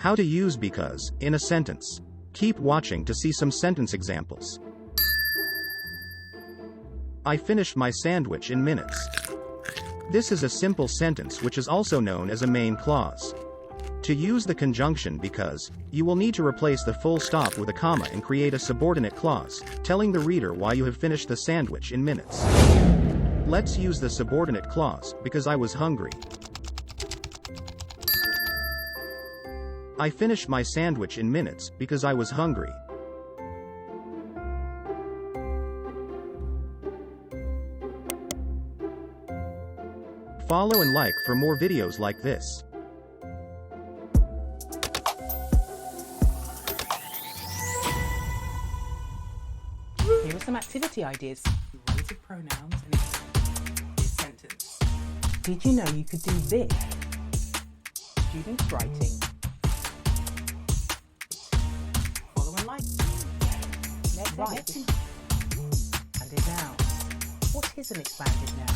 How to use because in a sentence. Keep watching to see some sentence examples. I finished my sandwich in minutes. This is a simple sentence which is also known as a main clause. To use the conjunction because, you will need to replace the full stop with a comma and create a subordinate clause, telling the reader why you have finished the sandwich in minutes. Let's use the subordinate clause, because I was hungry. I finished my sandwich in minutes because I was hungry. Follow and like for more videos like this. Here are some activity ideas. Relative pronouns in a sentence. Did you know you could do this? Students writing. Follow and like. Let's write. And a noun. What is an expanded noun?